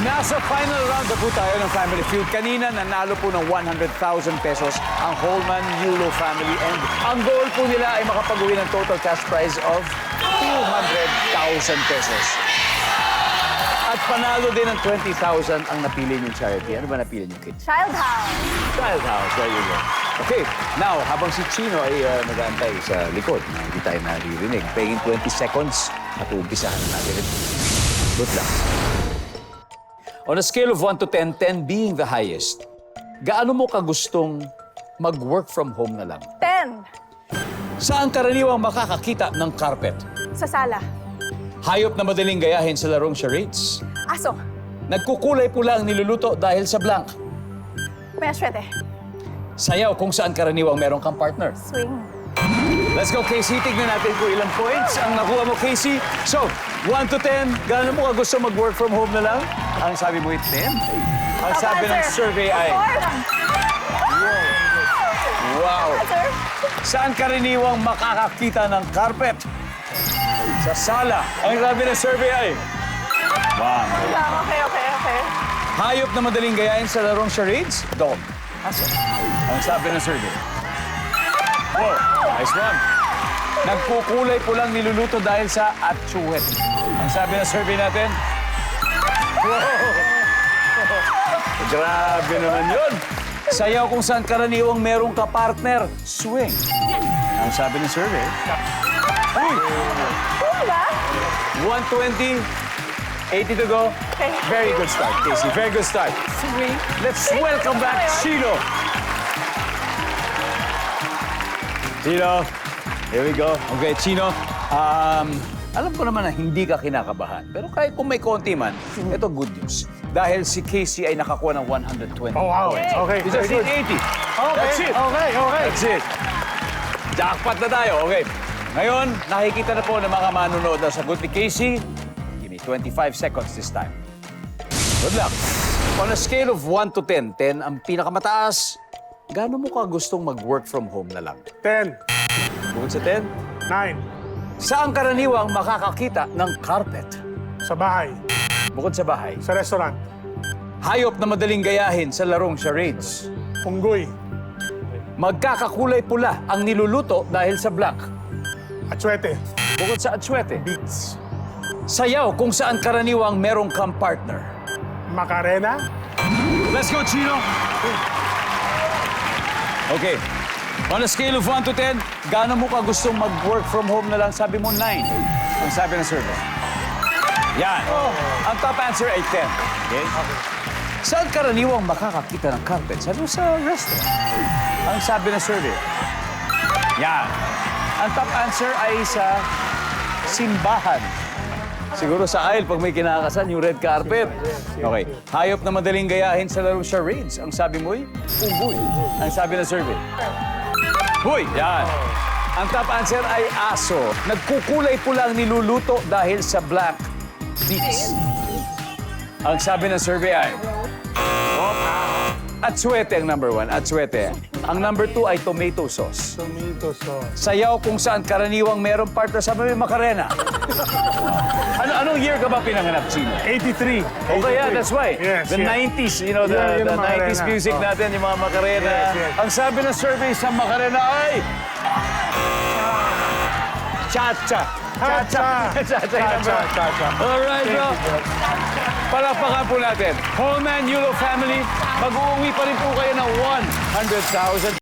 Nasa final round na po tayo ng Family Feud. Kanina, nanalo po ng 100,000 pesos ang Holman Yulo family. And ang goal po nila ay makapag-uwi ng total cash prize of 200,000 pesos. At panalo din ng 20,000 ang napili niyong charity. Ano ba napili niyo, kids? Child House. Child House, there you go. Okay, now, habang si Chino ay nag-aantay sa likod, na hindi tayo naririnig, paying 20 seconds at umpisahan na natin ito. Good luck. On a scale of 1 to 10, 10 being the highest, gaano mo kagustong mag-work from home na lang? 10. Saan karaniwang makakakita ng carpet? Sa sala. Hayop na madaling gayahin sa larong charades. Aso. Nagkukulay pula ang niluluto dahil sa blank. May aswete. Sayaw kung saan karaniwang meron kang partner. Swing. Let's go, Casey. Tignan natin kung ilang points ang nakuha mo, Casey. So, 1 to 10, gaano mo ka gusto mag-work from home na lang? Ang sabi mo ay 10. Ang Top sabi ng answer. survey ay... 4. Wow! Answer. Saan karaniwang makakakita ng carpet? Sa sala. Ang sabi ng survey ay... Wow! Okay. Hayop na madaling gayahin sa larong charades? Dog. Aso. Ang sabi ng survey. Oh, nice one. Nagkukulay pulang niluluto dahil sa atsuwet. Ang sabi ng survey natin. Wow! Grabe naman yun. Sayaw kung saan karaniwang merong ka-partner. Swing. Ang sabi ng survey. Uy! Ano ba? 120. 80 to go. Okay. Very good start, Casey. Very good start. Swing. Let's welcome back Chino. Chino, here we go. Okay, Chino. Alam ko naman na hindi ka kinakabahan. Pero kahit kung may konti man, ito good news. Dahil si Casey ay nakakuha ng 120. Oh, wow. points. Okay, He just very need 80. good. That's it. Okay. That's it. Jackpot na tayo. Okay. Ngayon, nakikita na po ng mga manunood na sagot ni Casey. Give me 25 seconds this time. Good luck. On a scale of 1 to 10, 10 ang pinakamataas, gaano mo ka gustong mag-work from home na lang? 10, Bukod sa 10, 9, saan karaniwang makakakita ng carpet? sa bahay, Bukod sa bahay, sa restaurant, hayop na madaling gayahin sa larong charades. unggoy, Magkakakulay pula ang niluluto dahil sa blank. atsuete, Bukod sa atsuete, beets, sayaw kung saan karaniwang merong kang partner. macarena, Let's go, Chino! Okay. On a scale of 1 to 10, gaano mo ka gustong mag-work from home na lang? Sabi mo 9. Ang sabi ng survey. Yan. Ang top answer ay 10. Okay? Saan karaniwang makakakita ng carpet? Sabi mo sa restaurant. Ang sabi ng survey. Yan. Ang top answer ay sa simbahan. Siguro sa aisle pag may kinakasan yung red carpet. Okay. Hayop na madaling gayahin sa larong charades. Ang sabi mo ay unggoy. Ang sabi ng survey. Huy! Yan. Ang top answer ay aso. Nagkukulay pula ang niluluto dahil sa black beets. Ang sabi ng survey ay... Atsuete ang number 1. Atsuete. Ang number 2 ay tomato sauce. tomato sauce, Sayaw kung saan karaniwang merong partner. Sabi mo, Macarena. Anong year ka ba pinanganak, Chino? 83. O kaya, that's why. Yes, The yes. 90s, you know, Yeah, the yung 90s Macarena. music Oh. natin, yung mga Macarena. Yes, yes. Ang sabi ng survey sa Macarena ay... Cha-cha. Cha-cha. Cha-cha. yung number one. Cha-cha. Alright, bro. Palakpakan po natin. Holman Yulo family, mag-uuwi pa rin po kayo ng 100,000